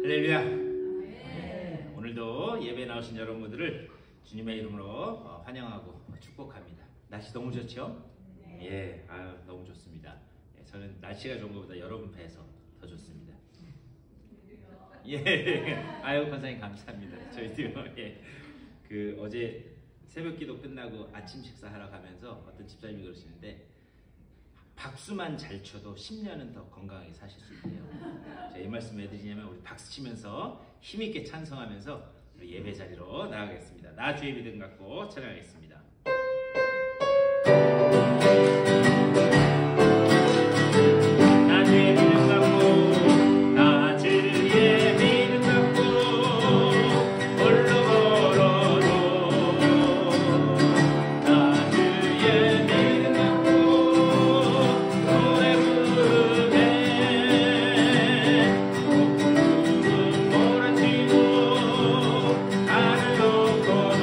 할렐루야. 네, 오늘도 예배 나오신 여러분들을 주님의 이름으로 환영하고 축복합니다. 날씨 너무 좋죠? 예, 너무 좋습니다. 예, 저는 날씨가 좋은 것보다 여러분 뵈서 더 좋습니다. 예, 권사님 감사합니다. 저희도요. 예, 어제 새벽기도 끝나고 아침 식사하러 가면서 어떤 집사님이 그러시는데 박수만 잘 쳐도 10년은 더 건강하게 사실 수 있대요. 제가 이 말씀 왜 드리냐면 우리 박수 치면서 힘있게 찬송하면서 우리 예배 자리로 나아가겠습니다. 나 주의 믿음 갖고 찬양하겠습니다. 나 주의 믿음 갖고 나 주의 믿음 갖고 홀로 걸어도 나 주의 믿음 갖고 노래 부르네 폭풍은 몰아치고 하늘 높고도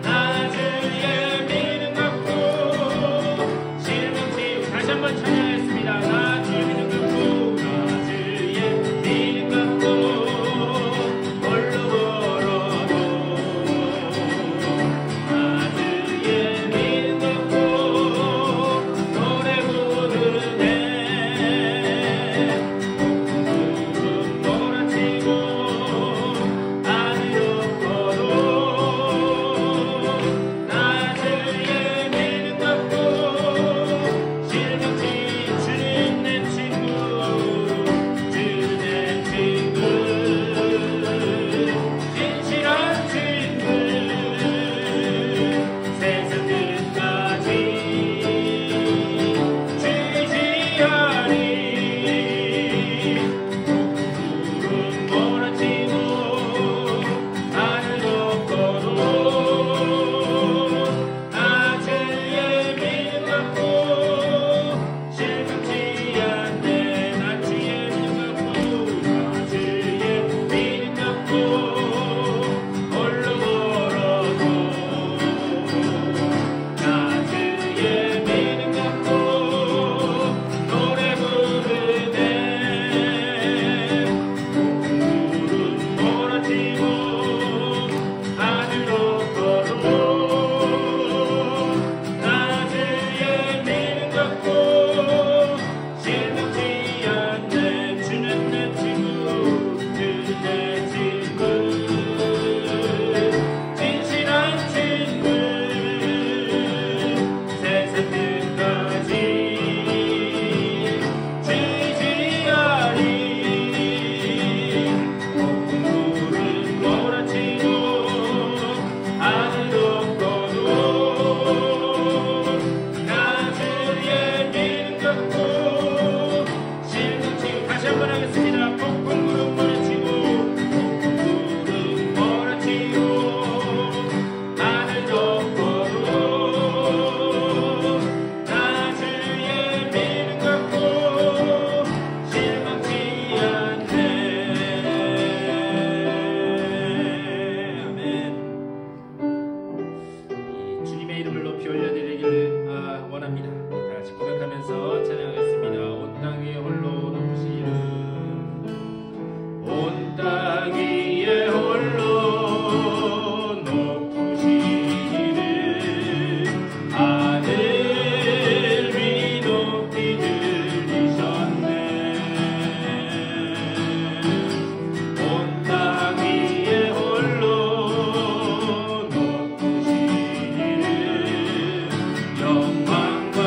나 주의 믿음 갖고 실망치고 다시 한번 찬양하겠습니다. 나 주의 믿음 갖고 나 주의 믿음 갖고 홀로 걸어도 나 주의 믿음 갖고 노래 부르네 폭풍은 몰아치고 하늘 높고도 나 주의 믿음 갖고 실망치 주님 내 친구 주님 내 친구 진실한 친구 세상 끝까지 지지하리 폭풍은 몰아치고 하늘 높고도 나 주의 믿음 갖고 실망치 않네. 나 주의 믿음 갖고 나 주의 믿음 갖고 홀로 걸어도 나 주의 믿음 갖고 노래 부르네 폭풍은 몰아치고 하늘 높고도 나 주의 믿음 갖고 실망치 않네. 주는 내 친구 주는 내 친구 진실한 친구 세상 끝까지 지지하리 폭풍은 몰아치고 하늘 높고도 나 주의 믿음 갖고 실망치고 다시 한번 하겠습니다. 폭풍은 몰아치고 폭풍은 몰아치고 하늘 높고도 나 주의 믿음 갖고 실망치 않네. 아멘. 이 주님의 이름을 높이 올려드리기를 원합니다. 다 같이 고백하면서 찬양하겠습니다. 온 땅 위에 홀로 높으신 이름 온 땅 위에 홀로 높으신 이름 하늘 위 높이 들리셨네. 온 땅 위에 홀로 높으신 이름 영광과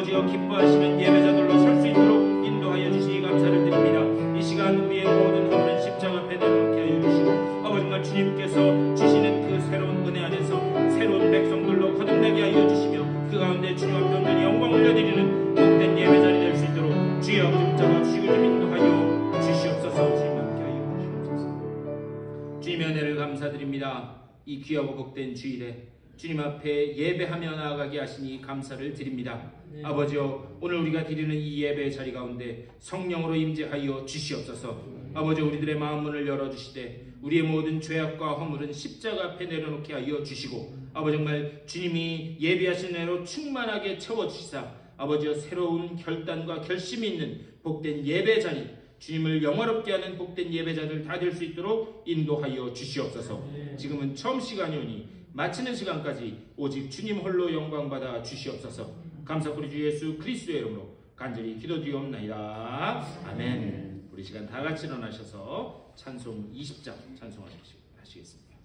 아버지여 기뻐하시는 예배자들로 설 수 있도록 인도하여 주시기 감사를 드립니다. 이 시간 우리의 모든 허물은 십자가 앞에 내려놓게 하여 주시고 아버지 정말 주님께서 주시는 그 새로운 은혜 안에서 새로운 백성들로 거듭나게 하여 주시며 그 가운데 주님 앞에 온전히 영광 올려드리는 복된 예배자리 될 수 있도록 주의 영좀 잡아주시고 좀 인도하여 주시옵소서. 주님 함께 하여 주시옵소서. 주님의 은혜를 감사드립니다. 이 귀하고 복된 주일에 주님 앞에 예배하며 나아가게 하시니 감사를 드립니다. 네. 아버지여 오늘 우리가 드리는 이 예배의 자리 가운데 성령으로 임재하여 주시옵소서. 아버지 우리들의 마음 문을 열어주시되 우리의 모든 죄악과 허물은 십자가 앞에 내려놓게 하여 주시고 아버지 정말 주님이 예배하신 은혜로 충만하게 채워주시사 아버지여 새로운 결단과 결심이 있는 복된 예배 자리 주님을 영화롭게 하는 복된 예배자들 다 될 수 있도록 인도하여 주시옵소서. 지금은 처음 시간이 오니 마치는 시간까지 오직 주님 홀로 영광받아 주시옵소서. 감사드리 주 예수 그리스도의 이름으로 간절히 기도드리옵나이다. 아멘. 우리 시간 다 같이 일어나셔서 찬송 20장 찬송하시겠습니다.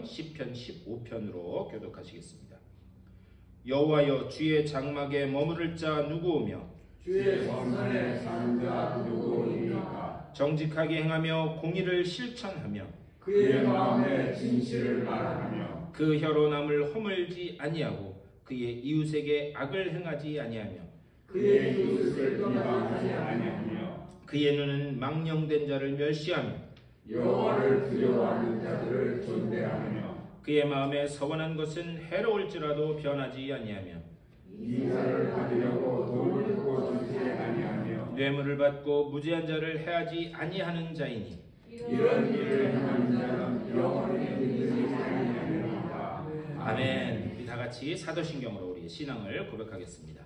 시편 15편으로 교독하시겠습니다. 여호와여 주의 장막에 머무를 자 누구오며 주의 성산에 사는 자 누구오니까. 정직하게 행하며 공의를 실천하며 그의 마음에 진실을 말하며 그 혀로 남을 허물지 아니하고 그의 이웃에게 악을 행하지 아니하며 그의 이웃을 비방하지 아니하며 그의 눈은 망령된 자를 멸시하며 여호와를 두려워하는 자들을 존대하며 그의 마음에 서원한 것은 해로울지라도 변하지 아니하며 이사를 받으려고 돈을 주고 주지 아니하며 뇌물을 받고 무죄한 자를 해하지 아니하는 자이니 이런 일을 행하는 자는 영원히 믿으지 아니하리라. 아멘. 우리 다 같이 사도신경으로 우리의 신앙을 고백하겠습니다.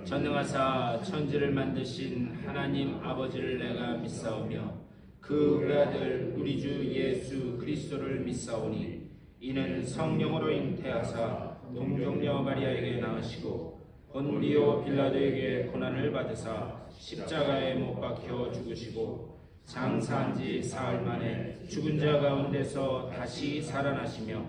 전능하사 천지를 만드신 하나님 아버지를 내가 믿사오며 그 외아들 우리 주 예수 그리스도를 믿사오니 이는 성령으로 잉태하사 동정녀 마리아에게 낳으시고 본디오 빌라도에게 고난을 받으사 십자가에 못 박혀 죽으시고 장사한 지 사흘 만에 죽은 자 가운데서 다시 살아나시며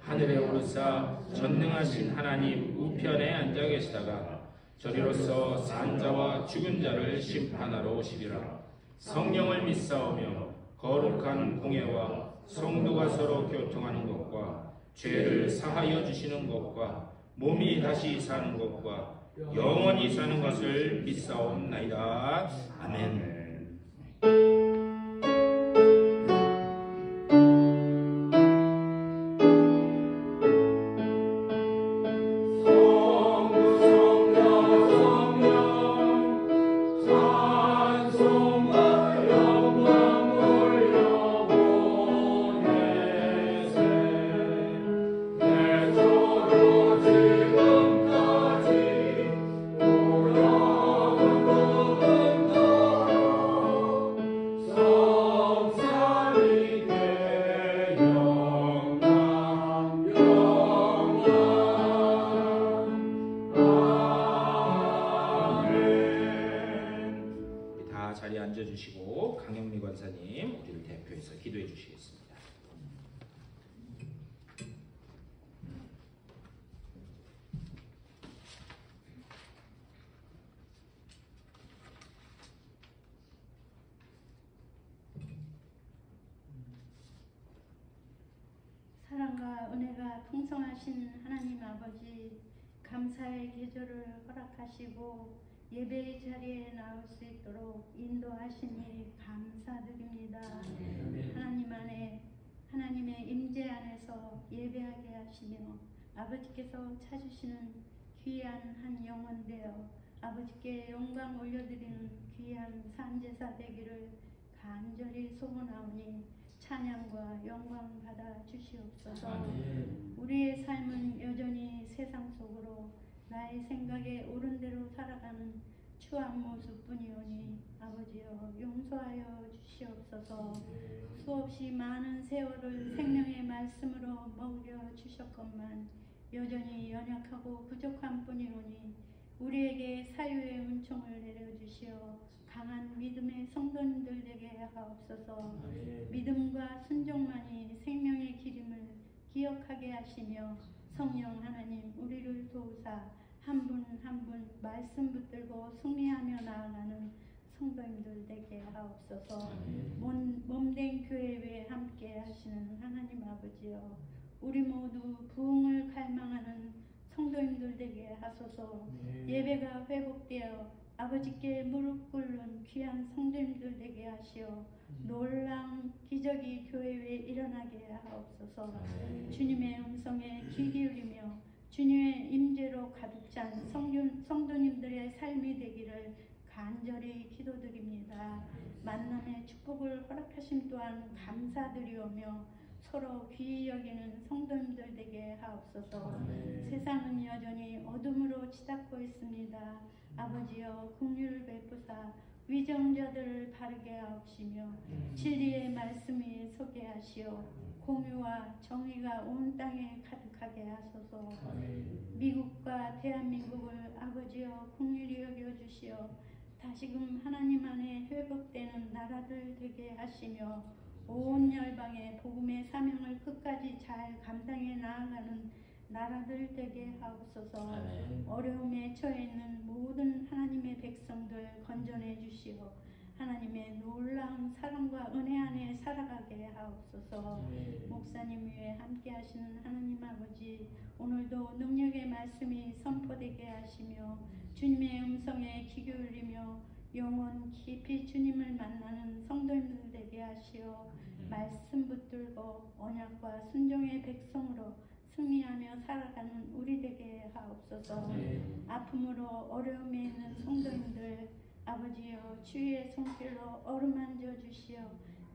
하늘에 오르사 전능하신 하나님 우편에 앉아 계시다가 저리로서 산 자와 죽은 자를 심판하러 오시리라. 성령을 믿사오며 거룩한 공예와 성도가 서로 교통하는 것과 죄를 사하여 주시는 것과 몸이 다시 사는 것과 영원히 사는 것을 믿사옵나이다. 아멘. 장흥미 권사님 우리를 대표해서 기도해 주시겠습니다. 사랑과 은혜가 풍성하신 하나님 아버지, 감사의 계절을 허락하시고 예배의 자리에 나올 수 있도록 인도하시니 감사드립니다. 하나님 안에, 하나님의 임재 안에서 예배하게 하시며 아버지께서 찾으시는 귀한 한 영혼 되어 아버지께 영광 올려드리는 귀한 산제사 되기를 간절히 소원하오니 찬양과 영광 받아 주시옵소서. 우리의 삶은 여전히 세상 속으로 나의 생각에 옳은 대로 살아가는 추한 모습뿐이오니 아버지여 용서하여 주시옵소서. 수없이 많은 세월을 생명의 말씀으로 먹여 주셨건만 여전히 연약하고 부족한 뿐이오니 우리에게 사유의 은총을 내려주시어 강한 믿음의 성도님들 되게 하옵소서. 믿음과 순종만이 생명의 기름을 기억하게 하시며 성령 하나님 우리를 도우사 한 분 한 분 말씀 붙들고 승리하며 나아가는 성도님들 되게 하옵소서. 몸된 교회에 함께 하시는 하나님 아버지여, 우리 모두 부흥을 갈망하는 성도님들 되게 하소서. 예배가 회복되어 아버지께 무릎 꿇는 귀한 성도님들 되게 하시어 놀라운 기적이 교회에 일어나게 하옵소서. 주님의 음성에 귀 기울이며 주님의 임재로 가득 찬 성도님들의 삶이 되기를 간절히 기도드립니다. 만남의 축복을 허락하심 또한 감사드리오며 서로 귀히 여기는 성도님들 되게 하옵소서. 세상은 여전히 어둠으로 치닫고 있습니다. 아버지여 긍휼을 베푸사 위정자들을 바르게 하옵시며 진리의 말씀 위에 서게 하시어 공의와 정의가 온 땅에 가득하게 하소서. 미국과 대한민국을 아버지여 긍휼히 여겨주시어 다시금 하나님 안에 회복되는 나라들 되게 하시며 온 열방의 복음의 사명을 끝까지 잘 감당해 나아가는 나라들 되게 하옵소서. 어려움에 처해 있는 모든 하나님의 백성들 건져내 주시어 하나님의 놀라운 사랑과 은혜 안에 살아가게 하옵소서. 목사님 위에 함께 하시는 하나님 아버지, 오늘도 능력의 말씀이 선포되게 하시며 주님의 음성에 귀 기울이며 영원 깊이 주님을 만나는 성도님들 되게 하시어 말씀 붙들고 언약과 순종의 백성으로 승리하며 살아가는 우리 되게 하옵소서. 아픔으로 어려움에 있는 성도님들 아버지여 주의 손길로 어루만져 주시어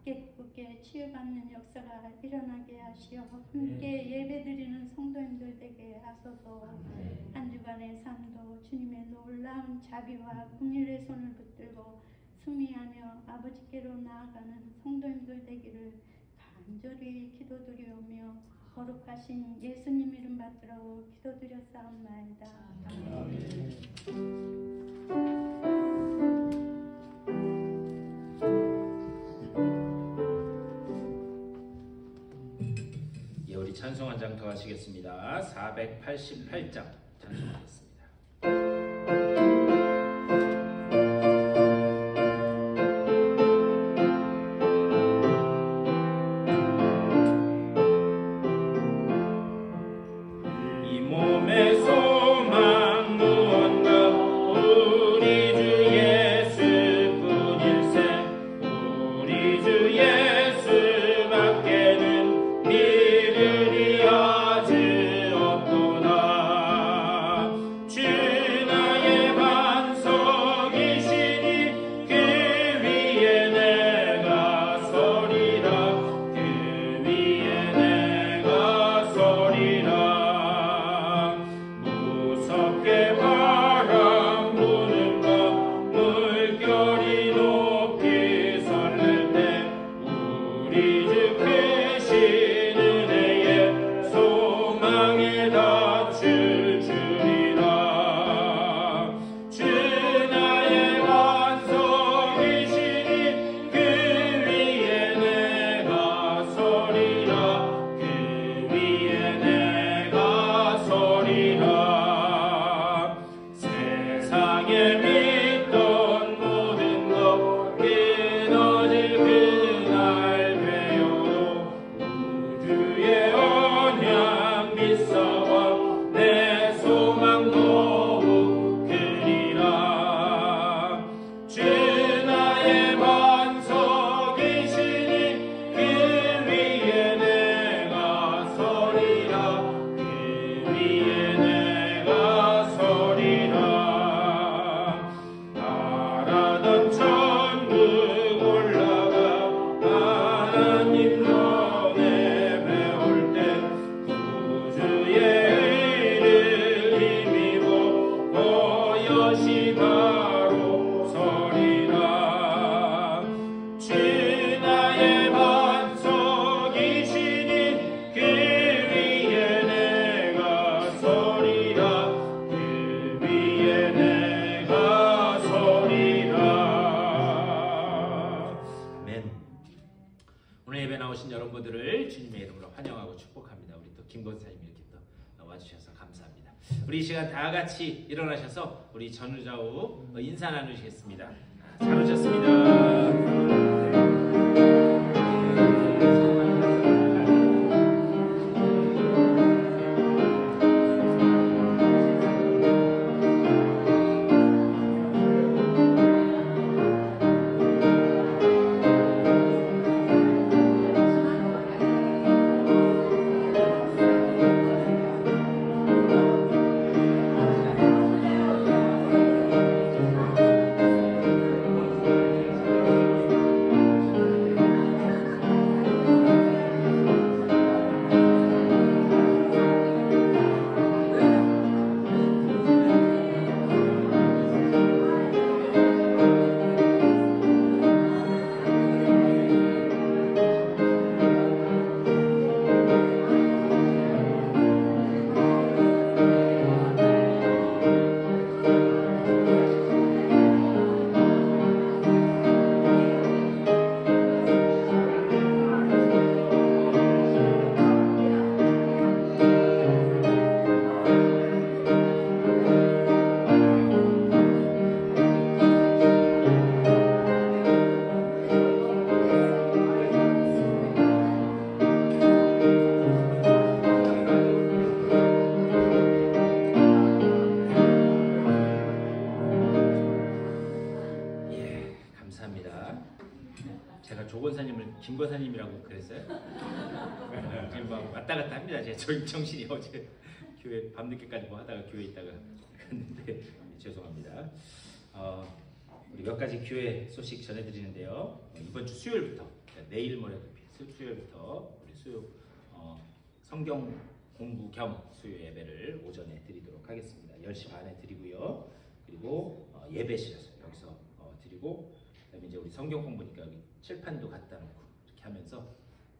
깨끗게 치유받는 역사가 일어나게 하시어 함께 예배드리는 성도님들 되게 하소서. 한 주간의 삶도 주님의 놀라운 자비와 긍휼의 손을 붙들고 승리하며 아버지께로 나아가는 성도님들 되기를 간절히 기도드리오며 거룩하신 예수님 이름 받들어 기도드렸사옵나이다. 예, 우리 찬송 한 장 더 하시겠습니다. 488장 찬송하겠습니다. 믿으리야 주옵도다. 오늘 예배 나오신 여러분들을 주님의 이름으로 환영하고 축복합니다. 우리 또 김 권사님 이렇게 또 와주셔서 감사합니다. 우리 이 시간 다 같이 일어나셔서 우리 전우좌우 인사 나누시겠습니다. 잘 오셨습니다. 김 권사님이라고 그랬어요? 지금 막 왔다 갔다 합니다. 제 정신이 어제 교회 밤늦게까지 뭐 하다가 교회 있다가 갔는데 죄송합니다. 우리 몇 가지 교회 소식 전해드리는데요. 이번 주 수요일부터 내일 모레 수요일부터 우리 성경 공부 겸 수요 예배를 오전에 드리도록 하겠습니다. 10시 반에 드리고요. 그리고 예배실에서 여기서 드리고 그다음에 이제 우리 성경 공부니까 여기 칠판도 갖다 놓고 이렇게 하면서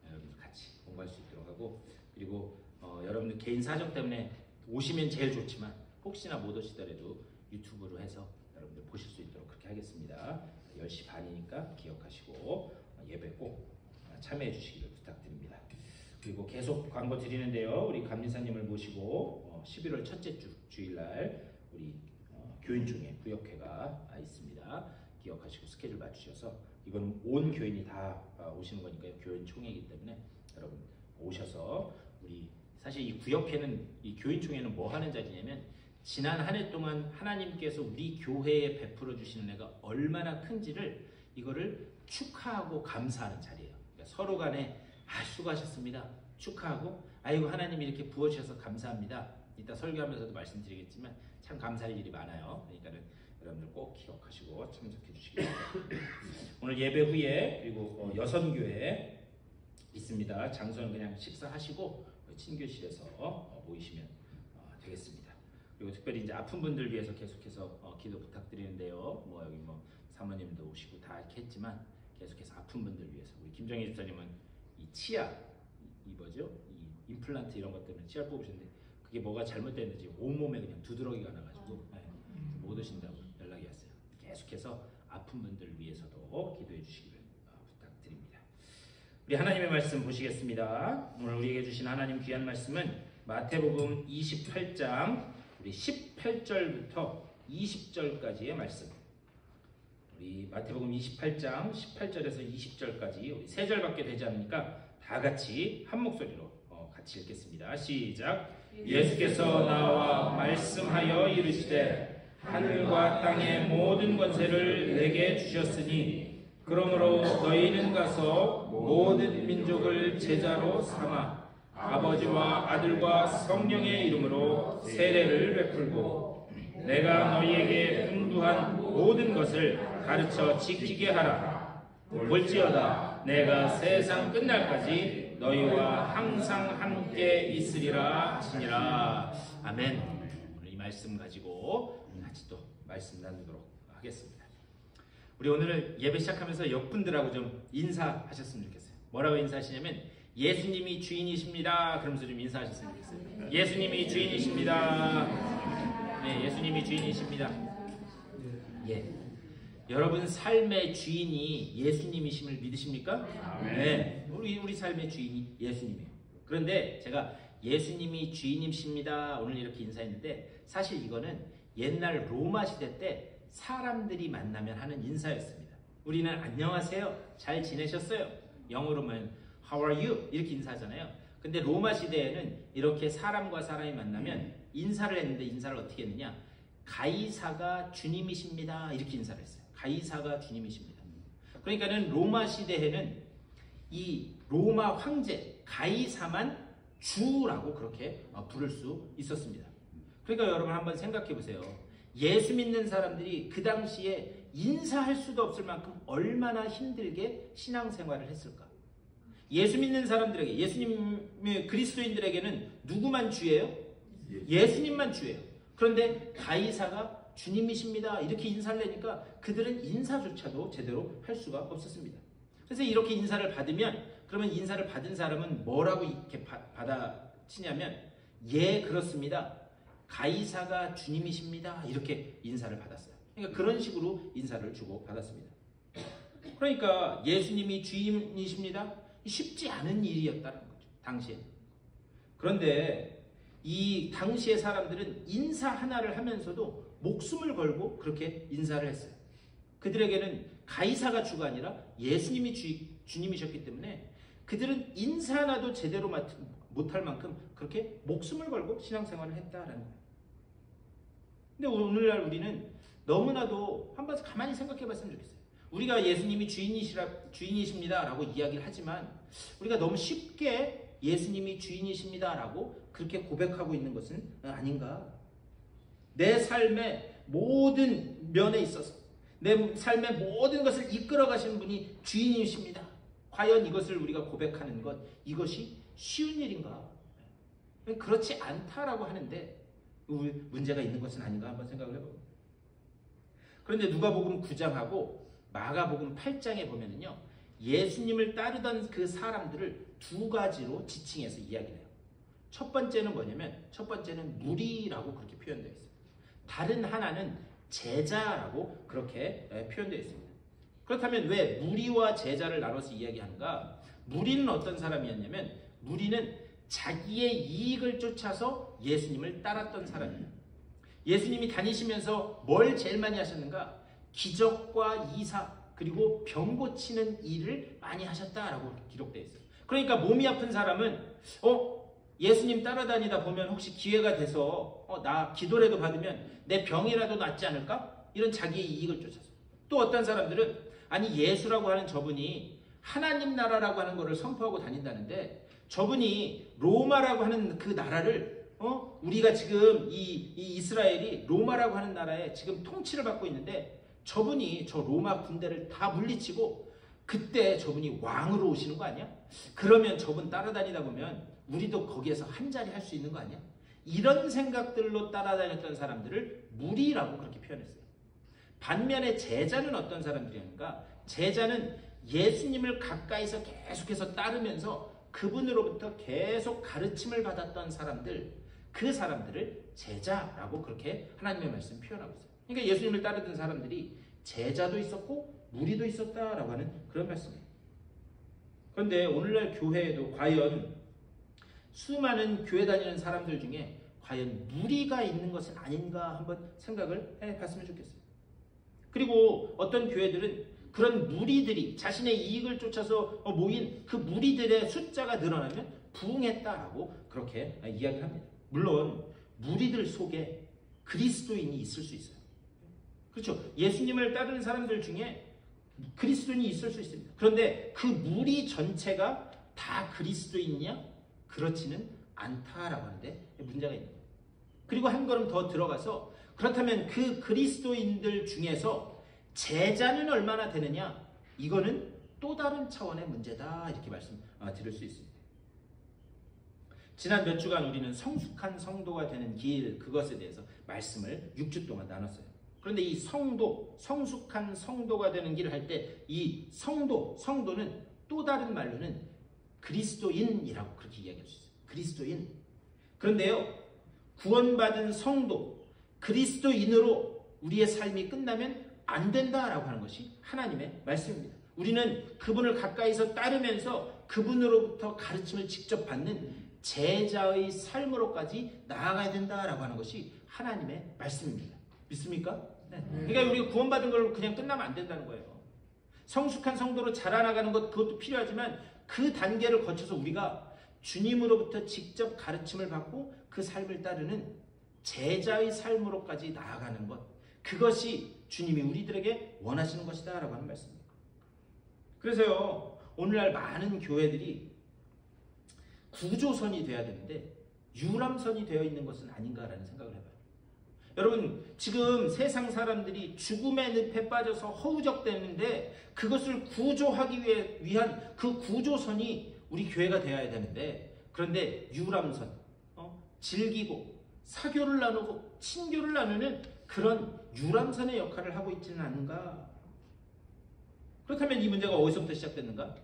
여러분들 같이 공부할 수 있도록 하고 그리고 여러분들 개인 사정 때문에 오시면 제일 좋지만 혹시나 못 오시더라도 유튜브로 해서 여러분들 보실 수 있도록 그렇게 하겠습니다. 10시 반이니까 기억하시고 예배 꼭 참여해 주시기를 부탁드립니다. 그리고 계속 광고 드리는데요. 우리 감리사님을 모시고 11월 첫째 주일날 우리 교인총회 구역회가 있습니다. 기억하시고 스케줄 맞추셔서 이건 온 교인이 다 오시는 거니까요. 교인총회이기 때문에 여러분 오셔서 우리 사실 이 구역회는 이 교인총회는 뭐 하는 자리냐면 지난 한 해 동안 하나님께서 우리 교회에 베풀어 주시는 애가 얼마나 큰지를 이거를 축하하고 감사하는 자리예요. 그러니까 서로 간에 수고하셨습니다. 축하하고 아이고 하나님이 이렇게 부어주셔서 감사합니다. 이따 설교하면서도 말씀드리겠지만 참 감사할 일이 많아요. 그러니까는 여러분들 꼭 기억하시고 참석해 주시기 바랍니다. 오늘 예배 후에 그리고 여선교회 있습니다. 장소는 그냥 식사하시고 친교실에서 모이시면 되겠습니다. 그리고 특별히 이제 아픈 분들 위해서 계속해서 기도 부탁드리는데요. 뭐 여기 뭐 사모님도 오시고 다 이렇게 했지만 계속해서 아픈 분들 위해서 우리 김정희 집사님은 이 치아 이 뭐죠? 이 임플란트 이런 것 때문에 치아 뽑으셨는데 그게 뭐가 잘못됐는지 온몸에 그냥 두드러기가 나가지고 못 오신다고 연락이 왔어요. 계속해서 아픈 분들 위해서도 기도해 주시기를 부탁드립니다. 우리 하나님의 말씀 보시겠습니다. 오늘 우리에게 주신 하나님 귀한 말씀은 마태복음 28장 우리 18절부터 20절까지의 말씀. 우리 마태복음 28장 18절에서 20절까지 우리 3절밖에 되지 않으니까 다 같이 한 목소리로 같이 읽겠습니다. 시작. 예수께서 나와 말씀하여 이르시되 하늘과 땅의 모든 권세를 내게 주셨으니 그러므로 너희는 가서 모든 민족을 제자로 삼아 아버지와 아들과 성령의 이름으로 세례를 베풀고 내가 너희에게 분부한 모든 것을 가르쳐 지키게 하라. 볼지어다 내가 세상 끝날까지 너희와 항상 함께 있으리라 하시니라. 아멘. 오늘 이 말씀 가지고 같이 또 말씀 나누도록 하겠습니다. 우리 오늘 예배 시작하면서 옆분들하고 좀 인사하셨으면 좋겠어요. 뭐라고 인사하시냐면 예수님이 주인이십니다. 그러면서 좀 인사하셨으면 좋겠어요. 예수님이 주인이십니다. 네, 예수님이 주인이십니다. 예. 여러분 삶의 주인이 예수님이심을 믿으십니까? 아멘. 네, 우리 삶의 주인이 예수님이에요. 그런데 제가 예수님이 주인이십니다 오늘 이렇게 인사했는데 사실 이거는 옛날 로마 시대 때 사람들이 만나면 하는 인사였습니다. 우리는 안녕하세요, 잘 지내셨어요? 영어로는 How are you? 이렇게 인사하잖아요. 근데 로마 시대에는 이렇게 사람과 사람이 만나면 인사를 했는데 인사를 어떻게 했느냐? 가이사가 주님이십니다 이렇게 인사를 했어요. 가이사가 주님이십니다. 그러니까는 로마 시대에는 이 로마 황제 가이사만 주라고 그렇게 부를 수 있었습니다. 그러니까 여러분 한번 생각해 보세요. 예수 믿는 사람들이 그 당시에 인사할 수도 없을 만큼 얼마나 힘들게 신앙생활을 했을까? 예수 믿는 사람들에게, 예수님의 그리스도인들에게는 누구만 주예요? 예수님만 주예요. 그런데 가이사가 주님이십니다 이렇게 인사를 하니까 그들은 인사조차도 제대로 할 수가 없었습니다. 그래서 이렇게 인사를 받으면, 그러면 인사를 받은 사람은 뭐라고 이렇게 받아치냐면, 예, 그렇습니다, 가이사가 주님이십니다 이렇게 인사를 받았어요. 그러니까 그런 식으로 인사를 주고 받았습니다. 그러니까 예수님이 주인이십니다, 쉽지 않은 일이었다는 거죠, 당시에. 그런데 이 당시의 사람들은 인사 하나를 하면서도 목숨을 걸고 그렇게 인사를 했어요. 그들에게는 가이사가 주가 아니라 예수님이 주님이셨기 때문에 그들은 인사 하나도 제대로 못할 만큼 그렇게 목숨을 걸고 신앙생활을 했다라는 거예요. 근데 오늘날 우리는 너무나도 한번 가만히 생각해 봤으면 좋겠어요. 우리가 예수님이 주인이십니다 라고 이야기를 하지만 우리가 너무 쉽게 예수님이 주인이십니다 라고 그렇게 고백하고 있는 것은 아닌가? 내 삶의 모든 면에 있어서 내 삶의 모든 것을 이끌어 가시는 분이 주인이십니다. 과연 이것을 우리가 고백하는 것, 이것이 쉬운 일인가? 그렇지 않다라고 하는데 문제가 있는 것은 아닌가 한번 생각을 해봅니다. 그런데 누가복음 9장하고 마가복음 8장에 보면은요, 예수님을 따르던 그 사람들을 두 가지로 지칭해서 이야기를 해요. 첫 번째는 뭐냐면, 첫 번째는 무리라고 그렇게 표현되어 있어요. 다른 하나는 제자라고 그렇게 표현되어 있습니다. 그렇다면 왜 무리와 제자를 나눠서 이야기하는가? 무리는 어떤 사람이었냐면, 무리는 자기의 이익을 쫓아서 예수님을 따랐던 사람이에요. 예수님이 다니시면서 뭘 제일 많이 하셨는가? 기적과 이사, 그리고 병 고치는 일을 많이 하셨다라고 기록되어 있어요. 그러니까 몸이 아픈 사람은 예수님 따라다니다 보면 혹시 기회가 돼서 나 기도라도 받으면 내 병이라도 낫지 않을까? 이런 자기의 이익을 쫓아서. 또 어떤 사람들은 아니 예수라고 하는 저분이 하나님 나라라고 하는 것을 선포하고 다닌다는데 저분이 로마라고 하는 그 나라를 우리가 지금 이 이스라엘이 로마라고 하는 나라에 지금 통치를 받고 있는데 저분이 저 로마 군대를 다 물리치고 그때 저분이 왕으로 오시는 거 아니야? 그러면 저분 따라다니다 보면 우리도 거기에서 한 자리 할 수 있는 거 아니야? 이런 생각들로 따라다녔던 사람들을 무리라고 그렇게 표현했어요. 반면에 제자는 어떤 사람들이었는가? 제자는 예수님을 가까이서 계속해서 따르면서 그분으로부터 계속 가르침을 받았던 사람들, 그 사람들을 제자라고 그렇게 하나님의 말씀 표현하고 있어요. 그러니까 예수님을 따르던 사람들이 제자도 있었고 무리도 있었다라고 하는 그런 말씀이에요. 그런데 오늘날 교회에도 과연 수많은 교회 다니는 사람들 중에 과연 무리가 있는 것은 아닌가 한번 생각을 해봤으면 좋겠어요. 그리고 어떤 교회들은 그런 무리들이 자신의 이익을 쫓아서 모인 그 무리들의 숫자가 늘어나면 부흥했다라고 그렇게 이야기를 합니다. 물론 무리들 속에 그리스도인이 있을 수 있어요. 그렇죠. 예수님을 따르는 사람들 중에 그리스도인이 있을 수 있습니다. 그런데 그 무리 전체가 다 그리스도인이냐? 그렇지는 않다라고 하는데 문제가 있는 거예요. 그리고 한 걸음 더 들어가서 그렇다면 그 그리스도인들 중에서 제자는 얼마나 되느냐? 이거는 또 다른 차원의 문제다 이렇게 말씀드릴 수 있습니다. 지난 몇 주간 우리는 성숙한 성도가 되는 길, 그것에 대해서 말씀을 6주 동안 나눴어요. 그런데 이 성숙한 성도가 되는 길을 할 때 이 성도는 또 다른 말로는 그리스도인이라고 그렇게 이야기할 수 있어요. 그리스도인. 그런데요, 구원받은 성도, 그리스도인으로 우리의 삶이 끝나면 안 된다라고 하는 것이 하나님의 말씀입니다. 우리는 그분을 가까이서 따르면서 그분으로부터 가르침을 직접 받는 제자의 삶으로까지 나아가야 된다라고 하는 것이 하나님의 말씀입니다. 믿습니까? 네. 그러니까 우리가 구원받은 걸로 그냥 끝나면 안 된다는 거예요. 성숙한 성도로 자라나가는 것, 그것도 필요하지만 그 단계를 거쳐서 우리가 주님으로부터 직접 가르침을 받고 그 삶을 따르는 제자의 삶으로까지 나아가는 것, 그것이 주님이 우리들에게 원하시는 것이다 라고 하는 말씀입니다. 그래서요, 오늘날 많은 교회들이 구조선이 돼야 되는데 유람선이 되어 있는 것은 아닌가라는 생각을 해봐요. 여러분, 지금 세상 사람들이 죽음의 늪에 빠져서 허우적대는데 그것을 구조하기 위한 그 구조선이 우리 교회가 되어야 되는데, 그런데 유람선, 즐기고 사교를 나누고 친교를 나누는 그런 유람선의 역할을 하고 있지는 않은가? 그렇다면 이 문제가 어디서부터 시작됐는가?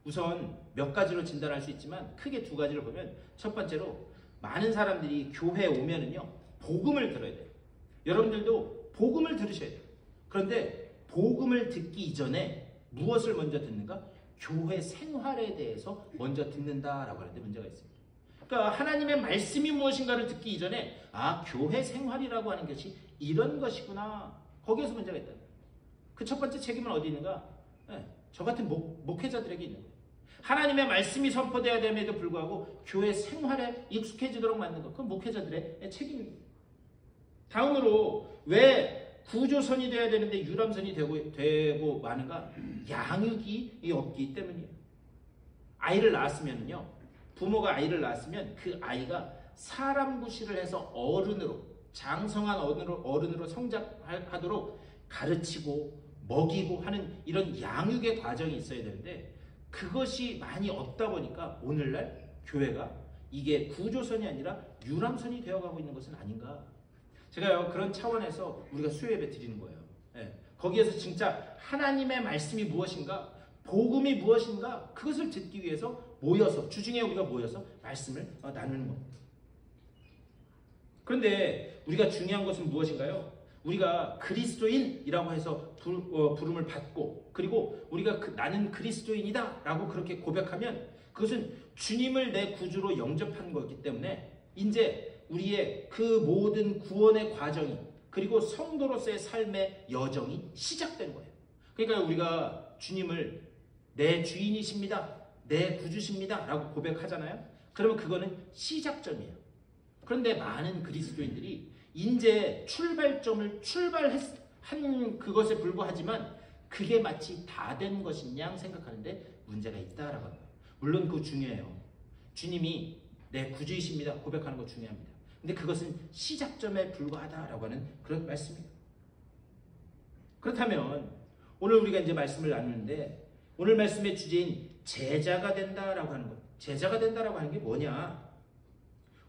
우선 몇 가지로 진단할 수 있지만 크게 두 가지를 보면, 첫 번째로 많은 사람들이 교회에 오면은요, 복음을 들어야 돼요. 여러분들도 복음을 들으셔야 돼요. 그런데 복음을 듣기 이전에 무엇을 먼저 듣는가? 교회 생활에 대해서 먼저 듣는다라고 하는데 문제가 있습니다. 그러니까 하나님의 말씀이 무엇인가를 듣기 이전에 교회 생활이라고 하는 것이 이런 것이구나, 거기에서 문제가 있다. 그 첫 번째 책임은 어디 있는가? 저 같은 목회자들에게 있는 거예요. 하나님의 말씀이 선포되어야 됨에도 불구하고 교회 생활에 익숙해지도록 만드는 것, 그건 목회자들의 책임입니다. 다음으로 왜 구조선이 되어야 되는데 유람선이 되고 마는가? 양육이 없기 때문이에요. 아이를 낳았으면요, 부모가 아이를 낳았으면 그 아이가 사람 구실을 해서 어른으로, 장성한 어른으로 성장하도록 가르치고 먹이고 하는 이런 양육의 과정이 있어야 되는데, 그것이 많이 없다 보니까 오늘날 교회가 이게 구조선이 아니라 유람선이 되어가고 있는 것은 아닌가. 제가요, 그런 차원에서 우리가 수요예배 드리는 거예요. 거기에서 진짜 하나님의 말씀이 무엇인가, 복음이 무엇인가, 그것을 듣기 위해서 모여서, 주중에 우리가 모여서 말씀을 나누는 겁니다. 그런데 우리가 중요한 것은 무엇인가요? 우리가 그리스도인이라고 해서 부름을 받고, 그리고 우리가 나는 그리스도인이다 라고 그렇게 고백하면 그것은 주님을 내 구주로 영접한 거기 때문에 이제 우리의 그 모든 구원의 과정이, 그리고 성도로서의 삶의 여정이 시작된 거예요. 그러니까 우리가 주님을 내 주인이십니다, 내 구주십니다 라고 고백하잖아요. 그러면 그거는 시작점이에요. 그런데 많은 그리스도인들이 이제 출발점을 출발한 그것에 불과하지만 그게 마치 다 된 것인 양 생각하는데 문제가 있다라고 합니다. 물론 그거 중요해요. 주님이 내 구주이십니다 고백하는 거 중요합니다. 근데 그것은 시작점에 불과하다라고 하는 그런 말씀입니다. 그렇다면 오늘 우리가 이제 말씀을 나누는데, 오늘 말씀의 주제인 제자가 된다라고 하는 것, 제자가 된다라고 하는 게 뭐냐?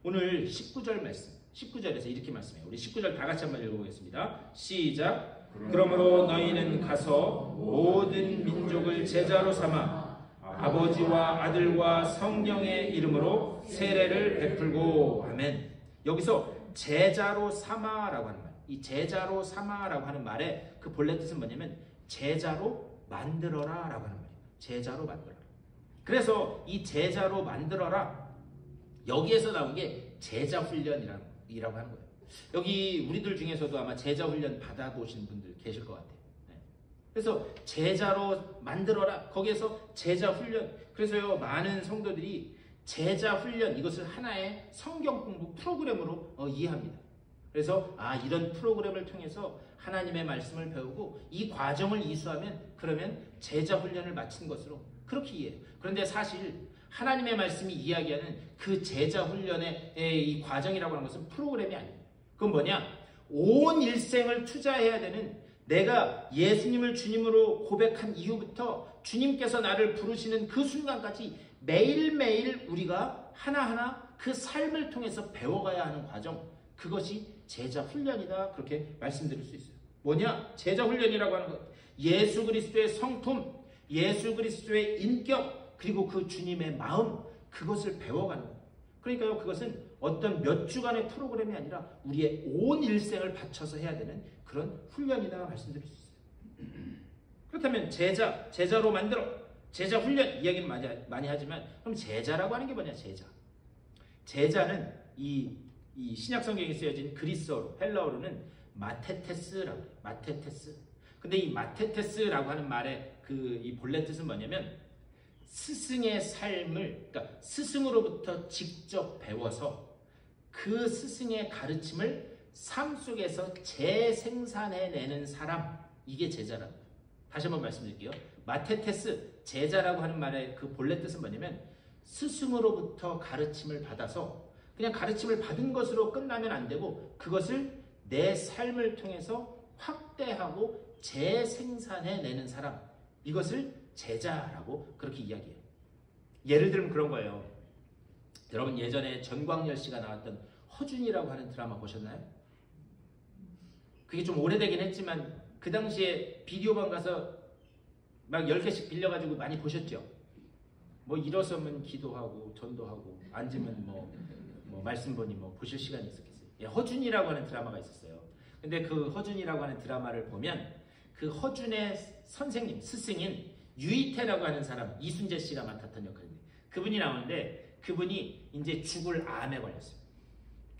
오늘 19절 말씀, 19절에서 이렇게 말씀해요. 우리 19절 다 같이 한번 읽어보겠습니다. 시작. 그러므로 너희는 가서 모든 민족을 제자로 삼아 아버지와 아들과 성령의 이름으로 세례를 베풀고. 아멘. 여기서 제자로 삼아라고 하는 말, 이 제자로 삼아라고 하는 말의 그 본래 뜻은 뭐냐면 제자로 만들어라 라고 하는 말이에요. 제자로 만들어라. 그래서 이 제자로 만들어라, 여기에서 나온 게 제자 훈련이라고 하는 거예요. 여기 우리들 중에서도 아마 제자 훈련 받아보신 분들 계실 것 같아요. 그래서 제자로 만들어라, 거기에서 제자 훈련. 그래서요, 많은 성도들이 제자 훈련, 이것을 하나의 성경 공부 프로그램으로 이해합니다. 그래서 이런 프로그램을 통해서 하나님의 말씀을 배우고 이 과정을 이수하면 그러면 제자 훈련을 마친 것으로 그렇게 이해해요. 그런데 사실 하나님의 말씀이 이야기하는 그 제자 훈련의 이 과정이라고 하는 것은 프로그램이 아닙니다. 그건 뭐냐? 온 일생을 투자해야 되는, 내가 예수님을 주님으로 고백한 이후부터 주님께서 나를 부르시는 그 순간까지 매일매일 우리가 하나하나 그 삶을 통해서 배워가야 하는 과정, 그것이 제자 훈련이다, 그렇게 말씀드릴 수 있어요. 뭐냐? 제자 훈련이라고 하는 것, 예수 그리스도의 성품, 예수 그리스도의 인격, 그리고 그 주님의 마음, 그것을 배워가는 것. 그러니까요, 그것은 어떤 몇 주간의 프로그램이 아니라 우리의 온 일생을 바쳐서 해야 되는 그런 훈련이다 말씀드릴 수 있어요. 그렇다면 제자로 만들어. 제자 훈련 이야기는 많이 하지만 그럼 제자라고 하는 게 뭐냐? 제자는 이 신약 성경에 쓰여진 그리스어로 헬라어로는 마테테스라고 해요. 마테테스. 근데 이 마테테스라고 하는 말의 이 본래 뜻은 뭐냐면 스승의 삶을, 그러니까 스승으로부터 직접 배워서 그 스승의 가르침을 삶 속에서 재생산해내는 사람, 이게 제자라는 거예요. 다시 한번 말씀드릴게요. 마테테스, 제자라고 하는 말의 그 본래 뜻은 뭐냐면 스승으로부터 가르침을 받아서 그냥 가르침을 받은 것으로 끝나면 안 되고 그것을 내 삶을 통해서 확대하고 재생산해내는 사람, 이것을 제자라고 그렇게 이야기해요. 예를 들면 그런 거예요. 여러분 예전에 전광열 씨가 나왔던 허준이라고 하는 드라마 보셨나요? 그게 좀 오래되긴 했지만 그 당시에 비디오방 가서 막 10개씩 빌려가지고 많이 보셨죠? 뭐 일어서면 기도하고 전도하고 앉으면 뭐 말씀 보니 보실 시간이 있었겠어요. 예, 허준이라고 하는 드라마가 있었어요. 근데 그 허준이라고 하는 드라마를 보면 그 허준의 선생님, 스승인 유이태라고 하는 사람, 이순재 씨가 맡았던 역할인데 그분이 나오는데 그분이 이제 죽을 암에 걸렸어요.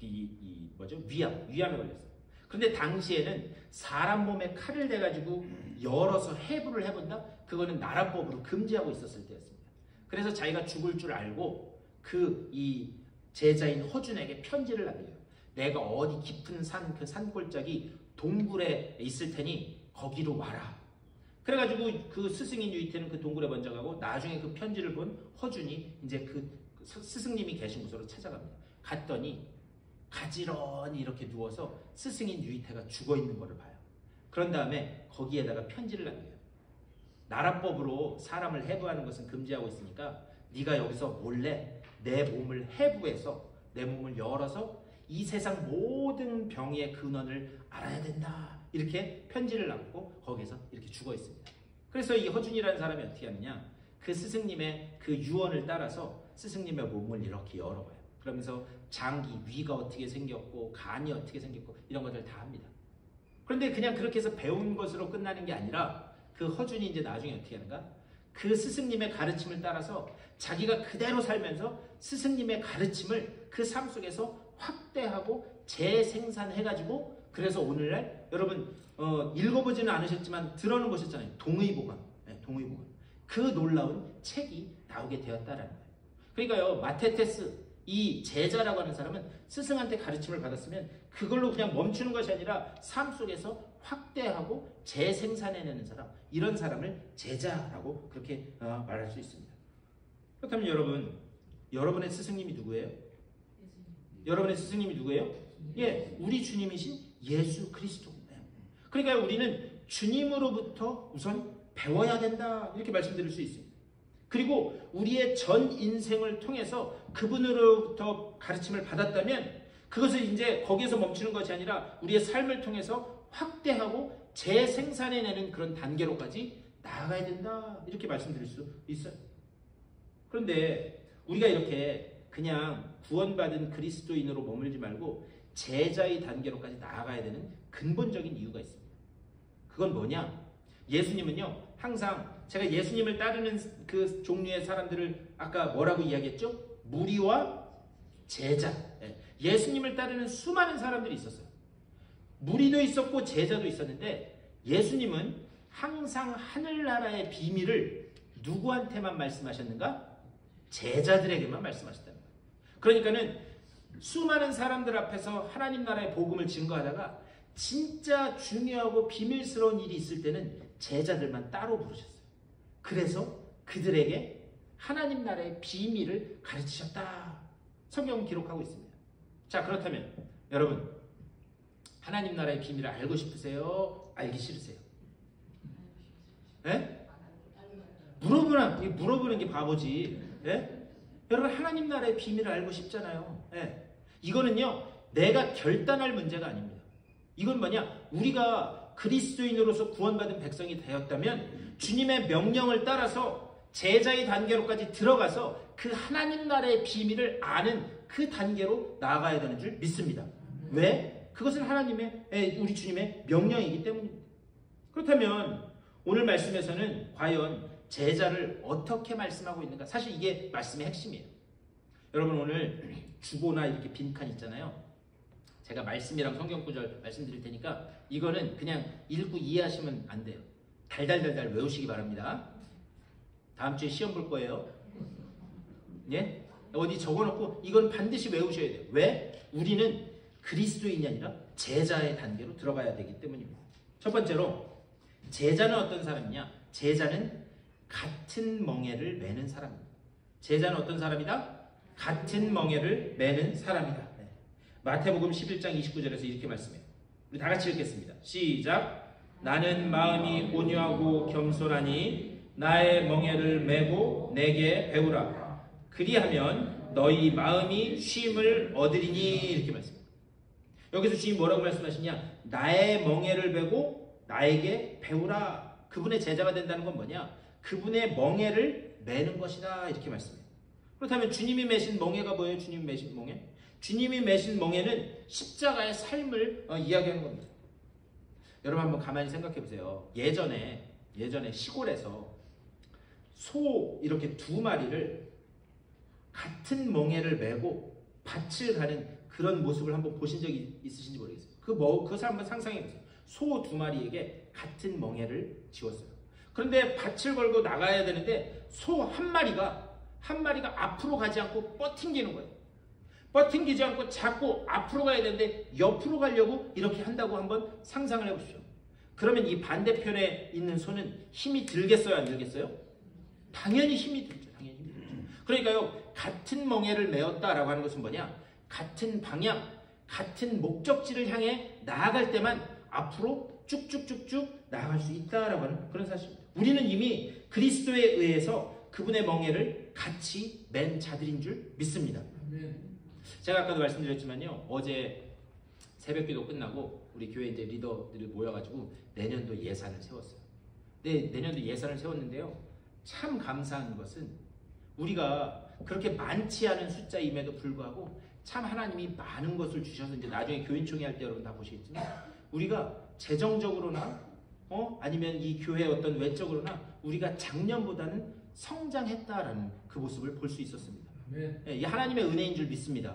위암에 걸렸어요. 그런데 당시에는 사람 몸에 칼을 대가지고 열어서 해부를 해본다? 그거는 나라법으로 금지하고 있었을 때였습니다. 그래서 자기가 죽을 줄 알고 이 제자인 허준에게 편지를 남겨요. 내가 어디 깊은 그 산골짜기 동굴에 있을 테니 거기로 와라. 그래가지고 그 스승인 유이태는 그 동굴에 먼저 가고 나중에 그 편지를 본 허준이 이제 그 스승님이 계신 곳으로 찾아갑니다. 갔더니 가지런히 이렇게 누워서 스승인 유이태가 죽어있는 것을 봐요. 그런 다음에 거기에다가 편지를 남겨요. 나라법으로 사람을 해부하는 것은 금지하고 있으니까 네가 여기서 몰래 내 몸을 해부해서 내 몸을 열어서 이 세상 모든 병의 근원을 알아야 된다. 이렇게 편지를 남고 거기에서 이렇게 죽어 있습니다. 그래서 이 허준이라는 사람이 어떻게 하느냐? 그 스승님의 그 유언을 따라서 스승님의 몸을 이렇게 열어봐요. 그러면서 장기, 위가 어떻게 생겼고 간이 어떻게 생겼고 이런 것들 다 합니다. 그런데 그냥 그렇게 해서 배운 것으로 끝나는 게 아니라 그 허준이 이제 나중에 어떻게 하는가? 그 스승님의 가르침을 따라서 자기가 그대로 살면서 스승님의 가르침을 그 삶 속에서 확대하고 재생산해가지고 그래서 오늘날 여러분 읽어보지는 않으셨지만 들어는 보셨잖아요. 동의보감. 네, 동의보감. 그 놀라운 책이 나오게 되었다라는 거예요. 그러니까요. 마테테스 이 제자라고 하는 사람은 스승한테 가르침을 받았으면 그걸로 그냥 멈추는 것이 아니라 삶 속에서 확대하고 재생산해내는 사람, 이런 사람을 제자라고 그렇게 말할 수 있습니다. 그렇다면 여러분의 스승님이 누구예요? 여러분의 스승님이 누구예요? 예, 우리 주님이신 예수 그리스도. 그러니까 우리는 주님으로부터 우선 배워야 된다, 이렇게 말씀드릴 수 있습니다. 그리고 우리의 전 인생을 통해서 그분으로부터 가르침을 받았다면 그것을 이제 거기에서 멈추는 것이 아니라 우리의 삶을 통해서 확대하고 재생산해내는 그런 단계로까지 나아가야 된다, 이렇게 말씀드릴 수 있어요. 그런데 우리가 이렇게 그냥 구원받은 그리스도인으로 머물지 말고 제자의 단계로까지 나아가야 되는 근본적인 이유가 있습니다. 그건 뭐냐? 예수님은요, 항상 제가 예수님을 따르는 그 종류의 사람들을 아까 뭐라고 이야기했죠? 무리와 제자. 예수님을 따르는 수많은 사람들이 있었어요. 무리도 있었고 제자도 있었는데 예수님은 항상 하늘나라의 비밀을 누구한테만 말씀하셨는가? 제자들에게만 말씀하셨다는 거예요. 그러니까는 수많은 사람들 앞에서 하나님 나라의 복음을 증거하다가 진짜 중요하고 비밀스러운 일이 있을 때는 제자들만 따로 부르셨어요. 그래서 그들에게 하나님 나라의 비밀을 가르치셨다. 성경은 기록하고 있습니다. 자, 그렇다면 여러분, 하나님 나라의 비밀을 알고 싶으세요? 알기 싫으세요? 예? 물어보는 게 바보지. 예? 여러분, 하나님 나라의 비밀을 알고 싶잖아요. 예. 이거는요, 내가 결단할 문제가 아닙니다. 이건 뭐냐? 우리가 그리스도인으로서 구원받은 백성이 되었다면 주님의 명령을 따라서 제자의 단계로까지 들어가서 그 하나님 나라의 비밀을 아는 그 단계로 나아가야 되는 줄 믿습니다. 왜? 그것은 우리 주님의 명령이기 때문입니다. 그렇다면 오늘 말씀에서는 과연 제자를 어떻게 말씀하고 있는가? 사실 이게 말씀의 핵심이에요. 여러분 오늘 주보나 이렇게 빈칸 있잖아요. 제가 말씀이랑 성경 구절 말씀드릴 테니까 이거는 그냥 읽고 이해하시면 안 돼요. 달달달달 외우시기 바랍니다. 다음 주에 시험 볼 거예요. 예? 어디 적어놓고 이건 반드시 외우셔야 돼요. 왜? 우리는 그리스도인이 아니라 제자의 단계로 들어가야 되기 때문입니다. 첫 번째로 제자는 어떤 사람이냐? 제자는 같은 멍에를 매는 사람입니다. 제자는 어떤 사람이다? 같은 멍에를 매는 사람이다. 네. 마태복음 11장 29절에서 이렇게 말씀해요. 우리 다 같이 읽겠습니다. 시작. 나는 마음이 온유하고 겸손하니 나의 멍에를 메고 내게 배우라. 그리하면 너희 마음이 쉼을 얻으리니. 이렇게 말씀합니다. 여기서 주님 뭐라고 말씀하시냐? 나의 멍에를 메고 나에게 배우라. 그분의 제자가 된다는 건 뭐냐? 그분의 멍에를 매는 것이다. 이렇게 말씀해요. 그렇다면 주님이 매신 멍에가 뭐예요? 주님이 매신 멍에? 주님이 매신 멍에는 십자가의 삶을 이야기하는 겁니다. 여러분 한번 가만히 생각해 보세요. 예전에 시골에서 소 이렇게 두 마리를 같은 멍에를 메고 밭을 가는 그런 모습을 한번 보신 적이 있으신지 모르겠어요. 그것을 한번 상상해 보세요. 소 두 마리에게 같은 멍에를 지웠어요. 그런데 밭을 걸고 나가야 되는데 소 한 마리가 앞으로 가지 않고 뻗팅기는 거예요. 뻗팅기지 않고 자꾸 앞으로 가야 되는데 옆으로 가려고 이렇게 한다고 한번 상상을 해보십시오. 그러면 이 반대편에 있는 소는 힘이 들겠어요? 안 들겠어요? 당연히 힘이 들죠. 그러니까요, 같은 멍에를 메었다라고 하는 것은 뭐냐? 같은 방향, 같은 목적지를 향해 나아갈 때만 앞으로 쭉쭉쭉쭉 나아갈 수 있다라고 하는 그런 사실입니다. 우리는 이미 그리스도에 의해서 그분의 멍에를 같이 맨 자들인 줄 믿습니다. 제가 아까도 말씀드렸지만요, 어제 새벽기도 끝나고 우리 교회 이제 리더들이 모여가지고 내년도 예산을 세웠어요. 네, 내년도 예산을 세웠는데요, 참 감사한 것은 우리가 그렇게 많지 않은 숫자임에도 불구하고 참 하나님이 많은 것을 주셔서 이제 나중에 교인총회 할 때 여러분 다 보시겠지만 우리가 재정적으로나 아니면 이 교회 어떤 외적으로나 우리가 작년보다는 성장했다라는 그 모습을 볼 수 있었습니다. 네, 이 하나님의 은혜인 줄 믿습니다.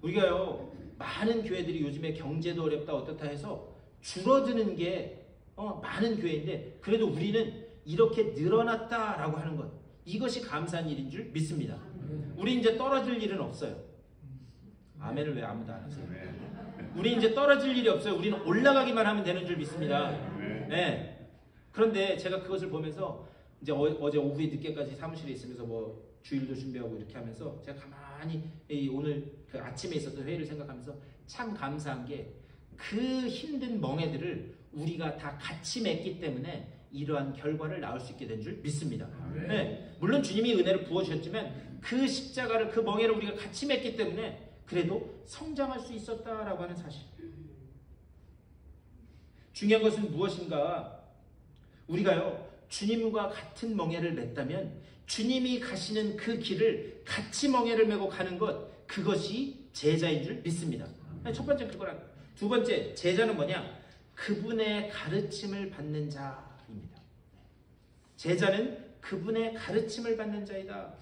우리가요, 많은 교회들이 요즘에 경제도 어렵다 어떻다 해서 줄어드는 게 많은 교회인데 그래도 우리는 이렇게 늘어났다라고 하는 것, 이것이 감사한 일인 줄 믿습니다. 우리 이제 떨어질 일은 없어요. 아멘을 왜 아무도 안 하세요? 우리 이제 떨어질 일이 없어요. 우리는 올라가기만 하면 되는 줄 믿습니다. 네. 그런데 제가 그것을 보면서 이제 어제 오후에 늦게까지 사무실에 있으면서 뭐 주일도 준비하고 이렇게 하면서 제가 가만히 오늘 그 아침에 있었던 회의를 생각하면서 참 감사한 게 그 힘든 멍에들을 우리가 다 같이 맺기 때문에 이러한 결과를 낳을 수 있게 된 줄 믿습니다. 네. 물론 주님이 은혜를 부어주셨지만 그 십자가를, 그 멍에를 우리가 같이 맺기 때문에 그래도 성장할 수 있었다라고 하는 사실. 중요한 것은 무엇인가? 우리가요, 주님과 같은 멍에를 맺다면 주님이 가시는 그 길을 같이 멍에를 메고 가는 것, 그것이 제자인 줄 믿습니다. 첫 번째 그거란 거예요. 두 번째, 제자는 뭐냐? 그분의 가르침을 받는 자입니다. 제자는 그분의 가르침을 받는 자이다.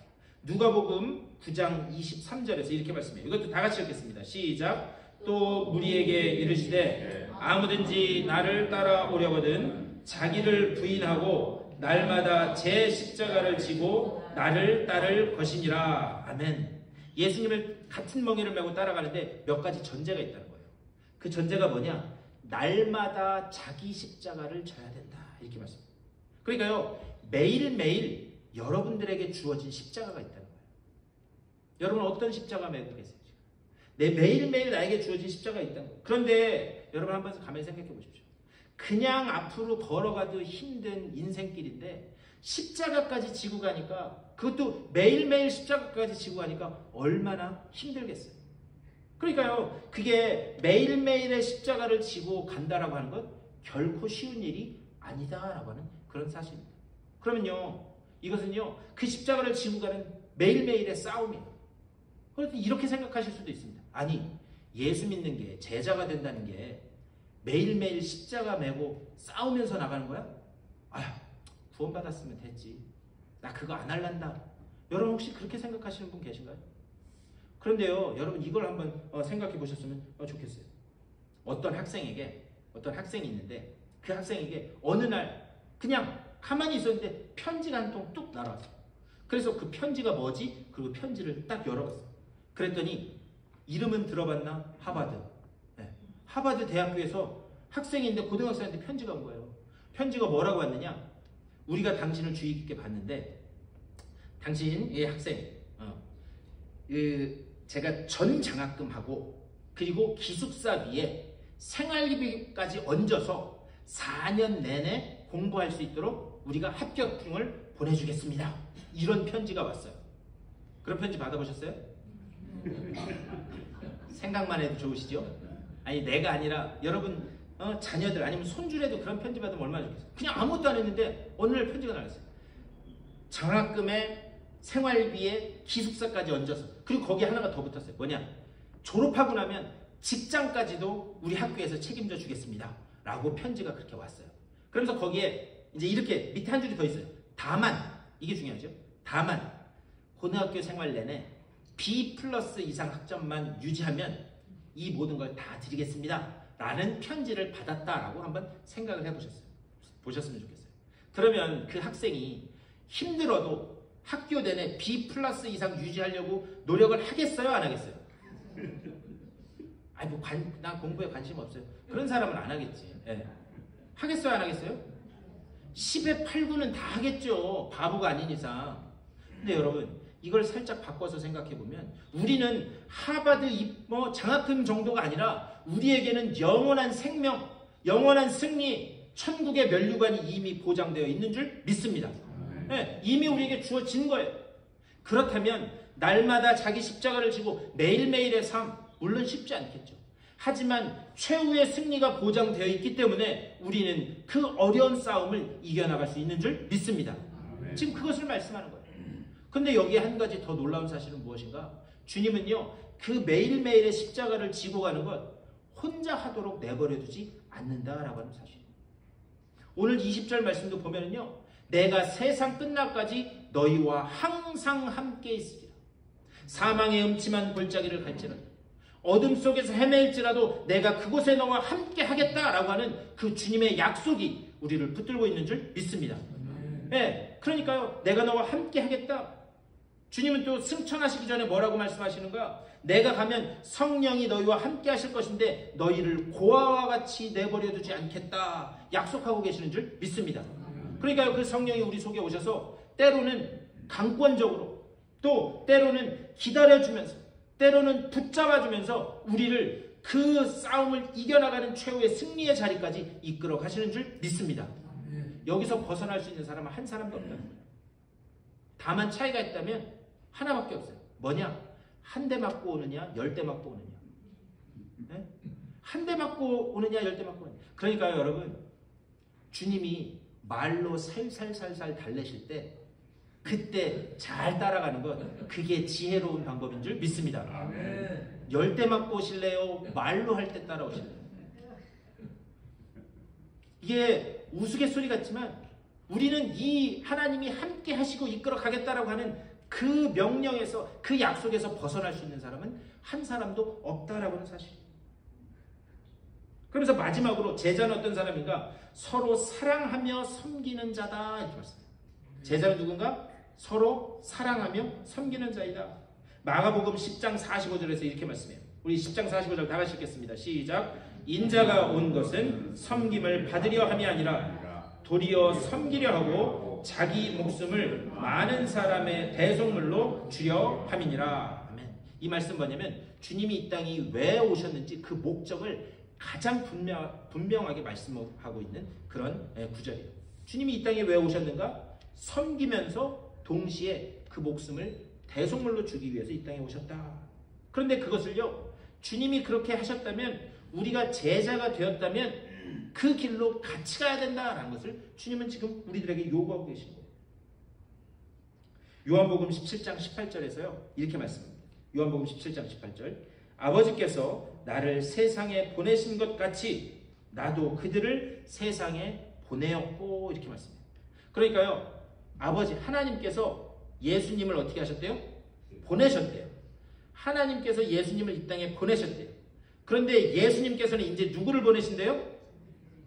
누가복음 9장 23절에서 이렇게 말씀해요. 이것도 다 같이 읽겠습니다. 시작. 또 무리에게 이르시되 아무든지 나를 따라오려거든 자기를 부인하고 날마다 제 십자가를 지고 나를 따를 것이니라. 아멘. 예수님을 같은 멍에를 메고 따라가는데 몇 가지 전제가 있다는 거예요. 그 전제가 뭐냐? 날마다 자기 십자가를 져야 된다. 이렇게 말씀합니다. 그러니까요, 매일매일 여러분들에게 주어진 십자가가 있다는 거예요. 여러분 어떤 십자가 메고 계세요? 매일매일 나에게 주어진 십자가가 있다는 거예요. 그런데 여러분 한번 가만히 생각해 보십시오. 그냥 앞으로 걸어가도 힘든 인생길인데 십자가까지 지고 가니까, 그것도 매일매일 십자가까지 지고 가니까 얼마나 힘들겠어요. 그러니까요, 그게 매일매일의 십자가를 지고 간다라고 하는 건 결코 쉬운 일이 아니다라고 하는 그런 사실입니다. 그러면요, 이것은요, 그 십자가를 지고 가는 매일매일의 싸움이에요. 그래서 이렇게 생각하실 수도 있습니다. 아니, 예수 믿는 게, 제자가 된다는 게 매일매일 십자가 메고 싸우면서 나가는 거야? 아휴, 구원받았으면 됐지. 나 그거 안 할란다. 여러분 혹시 그렇게 생각하시는 분 계신가요? 그런데요, 여러분 이걸 한번 생각해 보셨으면 좋겠어요. 어떤 학생이 있는데 그 학생에게 어느 날 그냥 가만히 있었는데 편지가 한 통 뚝 날아왔어요. 그래서 그 편지가 뭐지? 그리고 편지를 딱 열어봤어요. 그랬더니 이름은 들어봤나? 하버드. 네. 하버드 대학교에서 학생인데 고등학생한테 편지가 온 거예요. 편지가 뭐라고 왔느냐? 우리가 당신을 주의 깊게 봤는데 당신의 학생 제가 전 장학금하고 그리고 기숙사비에 생활비까지 얹어서 4년 내내 공부할 수 있도록 우리가 합격증을 보내주겠습니다. 이런 편지가 왔어요. 그런 편지 받아보셨어요? 생각만 해도 좋으시죠? 아니 내가 아니라 여러분 자녀들 아니면 손주라도 그런 편지 받으면 얼마나 좋겠어요. 그냥 아무것도 안 했는데 어느 날 편지가 나왔어요. 장학금에 생활비에 기숙사까지 얹어서 그리고 거기에 하나가 더 붙었어요. 뭐냐? 졸업하고 나면 직장까지도 우리 학교에서 책임져 주겠습니다. 라고 편지가 그렇게 왔어요. 그러면서 거기에 이제 이렇게 밑에 한 줄이 더 있어요. 다만 이게 중요하죠. 다만 고등학교 생활 내내 B+ 이상 학점만 유지하면 이 모든 걸 다 드리겠습니다. 라는 편지를 받았다라고 한번 생각을 보셨으면 좋겠어요. 그러면 그 학생이 힘들어도 학교 내내 B+ 이상 유지하려고 노력을 하겠어요? 안 하겠어요? 아니 나 공부에 관심 없어요. 그런 사람은 안 하겠지. 예. 하겠어요? 안 하겠어요? 10에 8, 9는 다 하겠죠. 바보가 아닌 이상. 근데 여러분 이걸 살짝 바꿔서 생각해보면 우리는 하버드 장학금 정도가 아니라 우리에게는 영원한 생명, 영원한 승리, 천국의 면류관이 이미 보장되어 있는 줄 믿습니다. 네, 이미 우리에게 주어진 거예요. 그렇다면 날마다 자기 십자가를 지고 매일매일의 삶, 물론 쉽지 않겠죠. 하지만 최후의 승리가 보장되어 있기 때문에 우리는 그 어려운 싸움을 이겨나갈 수 있는 줄 믿습니다. 지금 그것을 말씀하는 거예요. 근데 여기에 한 가지 더 놀라운 사실은 무엇인가? 주님은요, 그 매일매일의 십자가를 지고 가는 것 혼자 하도록 내버려두지 않는다라고 하는 사실입니다. 오늘 20절 말씀도 보면은요, 내가 세상 끝날까지 너희와 항상 함께 있으리라. 사망의 음침한 골짜기를 갈지라도 어둠 속에서 헤매일지라도 내가 그곳에 너와 함께 하겠다라고 하는 그 주님의 약속이 우리를 붙들고 있는 줄 믿습니다. 네, 그러니까요, 내가 너와 함께 하겠다. 주님은 또 승천하시기 전에 뭐라고 말씀하시는가? 내가 가면 성령이 너희와 함께 하실 것인데 너희를 고아와 같이 내버려두지 않겠다 약속하고 계시는 줄 믿습니다. 그러니까요, 그 성령이 우리 속에 오셔서 때로는 강권적으로 또 때로는 기다려주면서 때로는 붙잡아주면서 우리를 그 싸움을 이겨나가는 최후의 승리의 자리까지 이끌어 가시는 줄 믿습니다. 여기서 벗어날 수 있는 사람은 한 사람도 없다는 거예요. 다만 차이가 있다면 하나밖에 없어요. 뭐냐? 한 대 맞고 오느냐, 10대 맞고 오느냐. 네? 한 대 맞고 오느냐, 10대 맞고 오느냐. 그러니까요, 여러분, 주님이 말로 살살살살 달래실 때 그때 잘 따라가는 것, 그게 지혜로운 방법인 줄 믿습니다. 10대 맞고 오실래요? 말로 할 때 따라오실래요? 이게 우스갯소리 같지만 우리는 이 하나님이 함께 하시고 이끌어 가겠다라고 하는 그 명령에서, 그 약속에서 벗어날 수 있는 사람은 한 사람도 없다라고 하는 사실입니다. 그러면서 마지막으로 제자는 어떤 사람인가? 서로 사랑하며 섬기는 자다 이렇게 말씀합니다. 제자는 누군가? 서로 사랑하며 섬기는 자이다. 마가복음 10장 45절에서 이렇게 말씀해요. 우리 10장 45절 다 같이 읽겠습니다. 시작. 인자가 온 것은 섬김을 받으려 함이 아니라 도리어 섬기려 하고 자기 목숨을 많은 사람의 대속물로 주려 함이니라. 아멘. 이 말씀 뭐냐면 주님이 이 땅에 왜 오셨는지 그 목적을 가장 분명하게 말씀하고 있는 그런 구절이에요. 주님이 이 땅에 왜 오셨는가? 섬기면서 동시에 그 목숨을 대속물로 주기 위해서 이 땅에 오셨다. 그런데 그것을요, 주님이 그렇게 하셨다면, 우리가 제자가 되었다면 그 길로 같이 가야 된다라는 것을 주님은 지금 우리들에게 요구하고 계신 거예요. 요한복음 17장 18절에서요 이렇게 말씀합니다. 요한복음 17장 18절. 아버지께서 나를 세상에 보내신 것 같이 나도 그들을 세상에 보내었고 이렇게 말씀합니다. 그러니까요, 아버지 하나님께서 예수님을 어떻게 하셨대요? 보내셨대요. 하나님께서 예수님을 이 땅에 보내셨대요. 그런데 예수님께서는 이제 누구를 보내신대요?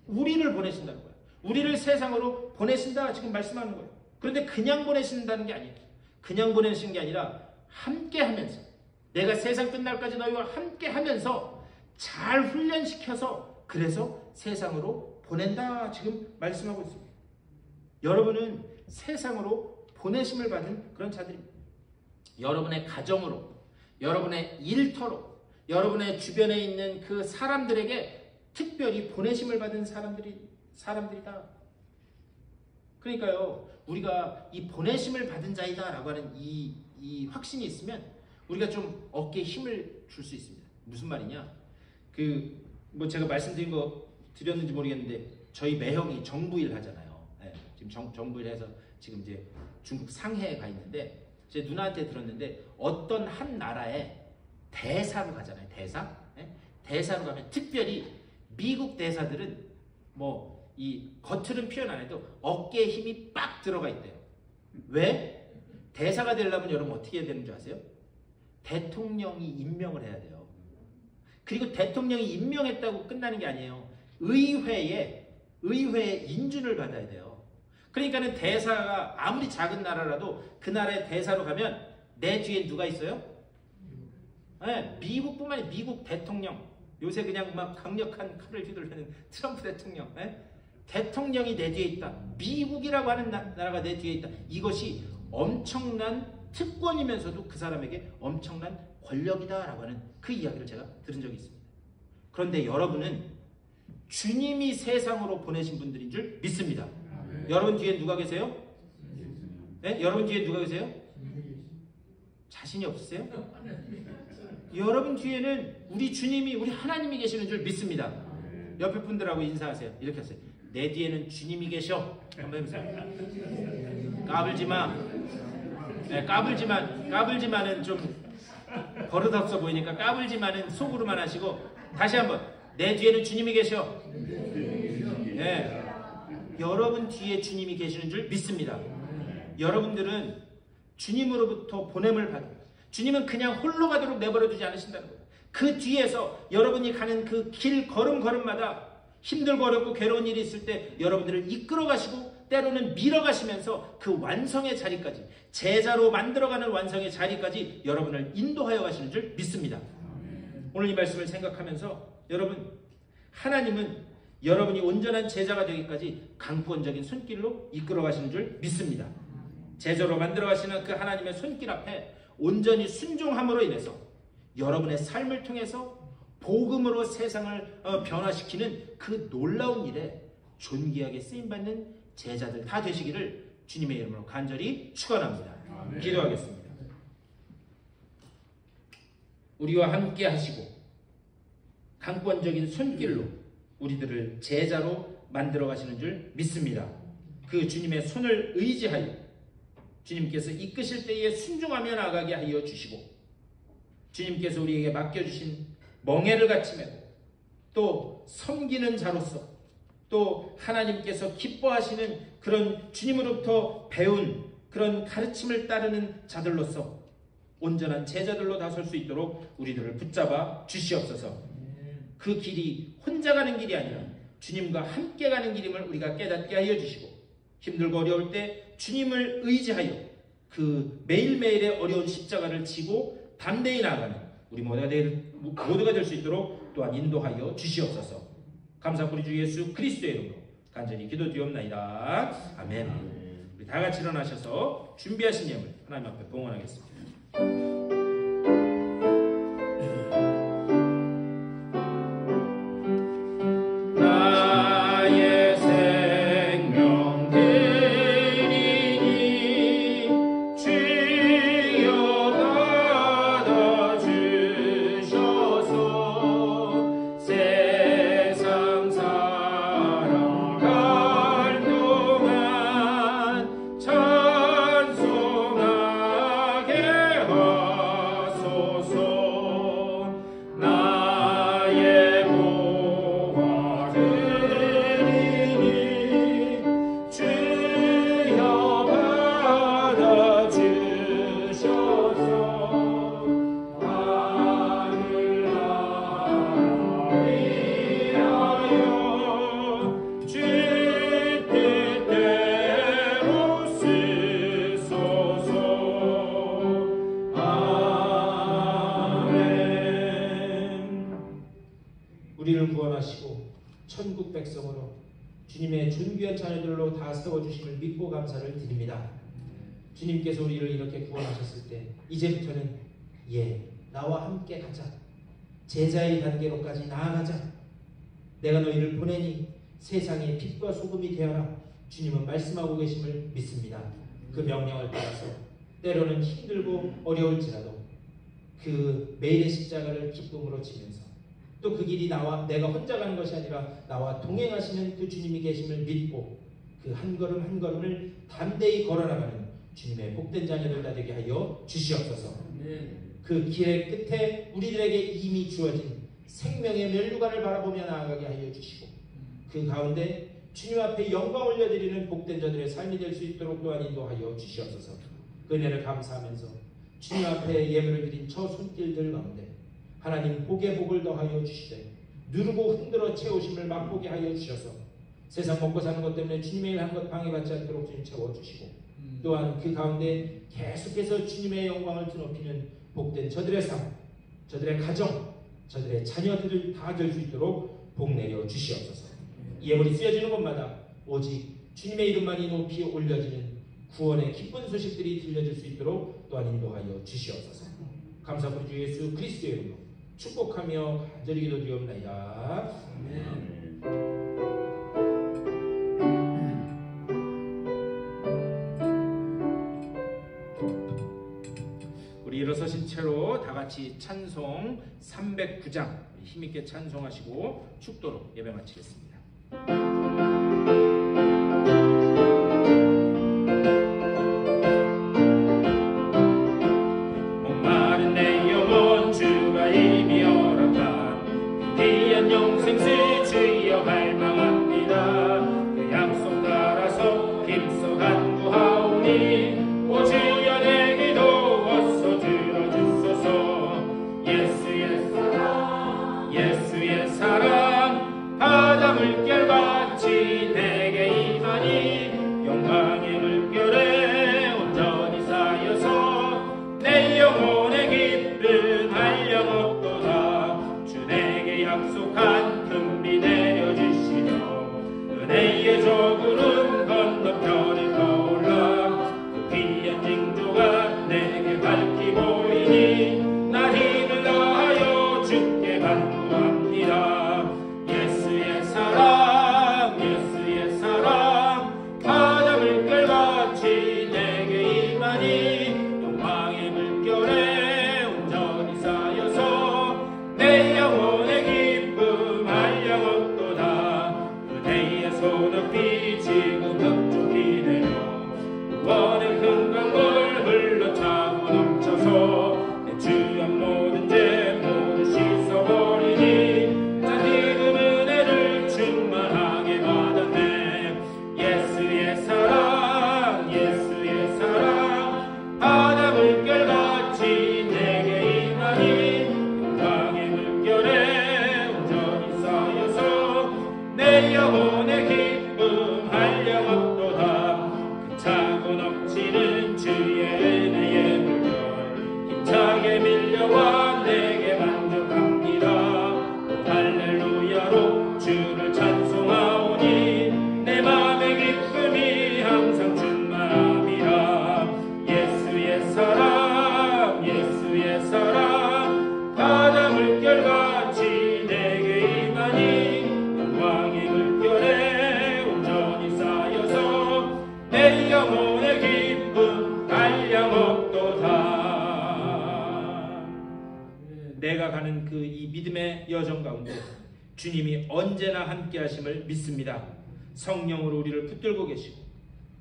우리를 보내신다는 거예요. 우리를 세상으로 보내신다 지금 말씀하는 거예요. 그런데 그냥 보내신다는 게 아니에요. 그냥 보내신 게 아니라 함께 하면서, 내가 세상 끝날까지 너희와 함께 하면서 잘 훈련시켜서 그래서 세상으로 보낸다 지금 말씀하고 있습니다. 여러분은 세상으로 보내심을 받은 그런 자들입니다. 여러분의 가정으로, 여러분의 일터로, 여러분의 주변에 있는 그 사람들에게 특별히 보내심을 받은 사람들이다. 그러니까요, 우리가 이 보내심을 받은 자이다 라고 하는 이 확신이 있으면 우리가 좀 어깨에 힘을 줄 수 있습니다. 무슨 말이냐, 뭐 제가 드렸는지 모르겠는데 저희 매형이 정부일 하잖아요. 네, 지금 정부일 해서 지금 이제 중국 상해에 가 있는데, 제 누나한테 들었는데 어떤 한 나라에 대사로 가잖아요. 대사? 네? 대사로 가면 특별히 미국 대사들은 뭐 이 겉으로는 표현 안 해도 어깨에 힘이 빡 들어가 있대요. 왜? 대사가 되려면 여러분 어떻게 해야 되는 줄 아세요? 대통령이 임명을 해야 돼요. 그리고 대통령이 임명했다고 끝나는 게 아니에요. 의회에 인준을 받아야 돼요. 그러니까는 대사가 아무리 작은 나라라도 그 나라의 대사로 가면 내 뒤에 누가 있어요? 네, 미국뿐만 아니라 미국 대통령, 요새 그냥 막 강력한 칼을 휘두르는 트럼프 대통령, 네? 대통령이 내 뒤에 있다. 미국이라고 하는 나라가 내 뒤에 있다. 이것이 엄청난 특권이면서도 그 사람에게 엄청난 권력이다라고 하는 그 이야기를 제가 들은 적이 있습니다. 그런데 여러분은 주님이 세상으로 보내신 분들인 줄 믿습니다. 여러분 뒤에 누가 계세요? 네? 여러분 뒤에 누가 계세요? 자신이 없으세요? 여러분 뒤에는 우리 주님이, 우리 하나님이 계시는 줄 믿습니다. 옆에 분들하고 인사하세요. 이렇게 하세요. 내 뒤에는 주님이 계셔. 한번 해보세요. 까불지 마. 네, 까불지만은 좀 버릇없어 보이니까 까불지만은 속으로만 하시고, 다시 한번, 내 뒤에는 주님이 계셔. 네. 여러분 뒤에 주님이 계시는 줄 믿습니다. 여러분들은 주님으로부터 보냄을 받은, 주님은 그냥 홀로 가도록 내버려두지 않으신다는 거예요. 그 뒤에서 여러분이 가는 그 길 걸음걸음마다 힘들고 어렵고 괴로운 일이 있을 때 여러분들을 이끌어 가시고 때로는 밀어 가시면서 그 완성의 자리까지, 제자로 만들어가는 완성의 자리까지 여러분을 인도하여 가시는 줄 믿습니다. 오늘 이 말씀을 생각하면서 여러분, 하나님은 여러분이 온전한 제자가 되기까지 강권적인 손길로 이끌어 가시는 줄 믿습니다. 제자로 만들어 가시는 그 하나님의 손길 앞에 온전히 순종함으로 인해서 여러분의 삶을 통해서 복음으로 세상을 변화시키는 그 놀라운 일에 존귀하게 쓰임받는 제자들 다 되시기를 주님의 이름으로 간절히 축원합니다. 기도하겠습니다. 우리와 함께 하시고 강권적인 손길로 우리들을 제자로 만들어 가시는 줄 믿습니다. 그 주님의 손을 의지하여 주님께서 이끄실 때에 순종하며 나아가게 하여 주시고, 주님께서 우리에게 맡겨주신 멍에를 같이 메고 또 섬기는 자로서, 또 하나님께서 기뻐하시는 그런 주님으로부터 배운 그런 가르침을 따르는 자들로서 온전한 제자들로 다설 수 있도록 우리들을 붙잡아 주시옵소서. 그 길이 혼자 가는 길이 아니라 주님과 함께 가는 길임을 우리가 깨닫게 하여 주시고, 힘들고 어려울 때 주님을 의지하여 그 매일매일의 어려운 십자가를 지고 담대히 나아가는 우리 모두가 될 수 있도록 또한 인도하여 주시옵소서. 감사드리 주 예수 그리스도의 이름으로 간절히 기도드리옵나이다. 아멘. 우리 다 같이 일어나셔서 준비하신 예물 하나님 앞에 봉헌하겠습니다. 찬송하게 우리를 구원하시고 천국 백성으로 주님의 존귀한 자녀들로 다 세워주심을 믿고 감사를 드립니다. 주님께서 우리를 이렇게 구원하셨을 때 이제부터는 나와 함께 가자, 제자의 단계로까지 나아가자, 내가 너희를 보내니 세상의 빛과 소금이 되어라, 주님은 말씀하고 계심을 믿습니다. 그 명령을 따라서 때로는 힘들고 어려울지라도 그 매일의 십자가를 기쁨으로 지면서 또 그 길이 내가 혼자 가는 것이 아니라 나와 동행하시는 그 주님이 계심을 믿고 그 한 걸음 한 걸음을 담대히 걸어나가는 주님의 복된 자녀들 다 되게 하여 주시옵소서. 그 길의 끝에 우리들에게 이미 주어진 생명의 면류관을 바라보며 나아가게 하여 주시고 그 가운데 주님 앞에 영광 올려드리는 복된 자들의 삶이 될 수 있도록 또한 인도하여 주시옵소서. 그 은혜를 감사하면서 주님 앞에 예물을 드린 저 손길들 가운데 하나님 복의 복을 더하여 주시되 누르고 흔들어 채우심을 맛보게 하여 주셔서 세상 먹고 사는 것 때문에 주님의 일 한 것 방해받지 않도록 주님 채워주시고 또한 그 가운데 계속해서 주님의 영광을 드높이는 복된 저들의 삶, 저들의 가정, 저들의 자녀들을 다 될 수 있도록 복 내려 주시옵소서. 예물이 쓰여지는 곳마다 오직 주님의 이름만이 높이 올려지는 구원의 기쁜 소식들이 들려질 수 있도록 또한 인도하여 주시옵소서. 감사드리는 주 예수 그리스도의 이름으로 축복하며 간절히 기도드리옵나이다. 아멘. 우리 일어서신 채로 다 같이 찬송 309장 힘있게 찬송하시고 축도로 예배 마치겠습니다. 목마른 내 영혼 주가 이미 허락한 귀한 영생수 주여 갈망합니다. 그 약속 따라서 힘써 간구하오니 오 주여 내 기도 어서 들어주소서. 예수의 사랑 예수의 사랑 바다 물결같이 내게 임하니 영광의 물결에 온전히 쌓여서 내 영혼의 기쁨 한량없도다. 주 내게 약속한 금비 내려주시며 은혜의 저구름 건너편에 떠올라 그 귀한 징조가 내게 밝히 보이니 나 힘을 다하여 주께 간구합니다. 예수의 사랑 예수의 사랑 바다 물결같이 내게 임하니 영광의 물결에 온전히 쌓여서 내 영혼의 기쁨 한량없도다. 그대의 손앞이 지금 흡족이네요. 구원의 큰 강물 흘러차고 넘쳐서 내 주한 모든 죄 모두 씻어버리니 나 기름 은혜를 충만하게 받았네. 예수의 사랑 예수의 사랑 바다 물결같이 내게 임하니 영광의 물결에 온전히 쌓여서 내 영혼의 기쁨 한량없도다. 그 차고 넘치는 주의 은혜의 물결 힘차게 밀려와 내게 만족합니다. 오 할렐루야로 주를 찬송하오니 내 맘의 기쁨이 항상 충만합니다. 예수의 사랑 예수의 사랑 바다 물결같이 내게 임하니 영광의 물결에 온전히 쌓여서 내 영혼의 기쁨 한량없도다. 내가 가는 그 이 믿음의 여정 가운데 주님이 언제나 함께 하심을 믿습니다. 성령으로 우리를 붙들고 계시고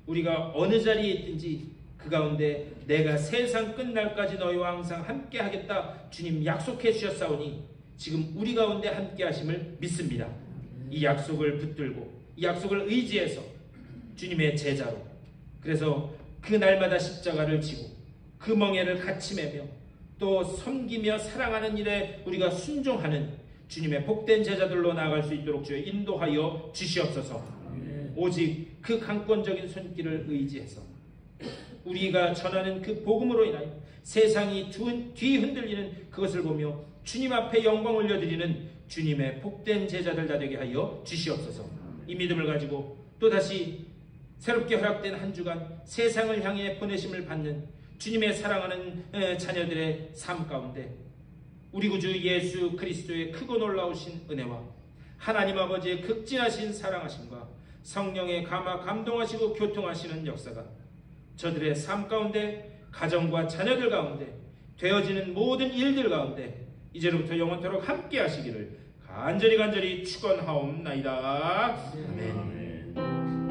우리가 어느 자리에 있든지 그 가운데 내가 세상 끝날까지 너희와 항상 함께 하겠다 주님 약속해 주셨사오니 지금 우리 가운데 함께 하심을 믿습니다. 이 약속을 붙들고 이 약속을 의지해서 주님의 제자로 그래서 그 날마다 십자가를 지고 그 멍에를 같이 매며 또 섬기며 사랑하는 일에 우리가 순종하는 주님의 복된 제자들로 나아갈 수 있도록 주여 인도하여 주시옵소서. 오직 그 강권적인 손길을 의지해서 우리가 전하는 그 복음으로 인하여 세상이 뒤흔들리는 그것을 보며 주님 앞에 영광 올려드리는 주님의 복된 제자들 다 되게 하여 주시옵소서. 이 믿음을 가지고 또다시 새롭게 허락된 한 주간 세상을 향해 보내심을 받는 주님의 사랑하는 자녀들의 삶 가운데 우리 구주 예수 그리스도의 크고 놀라우신 은혜와 하나님 아버지의 극진하신 사랑하심과 성령의 감동하시고 교통하시는 역사가 저들의 삶 가운데 가정과 자녀들 가운데 되어지는 모든 일들 가운데 이제로부터 영원토록 함께 하시기를 간절히 축원하옵나이다. 아멘.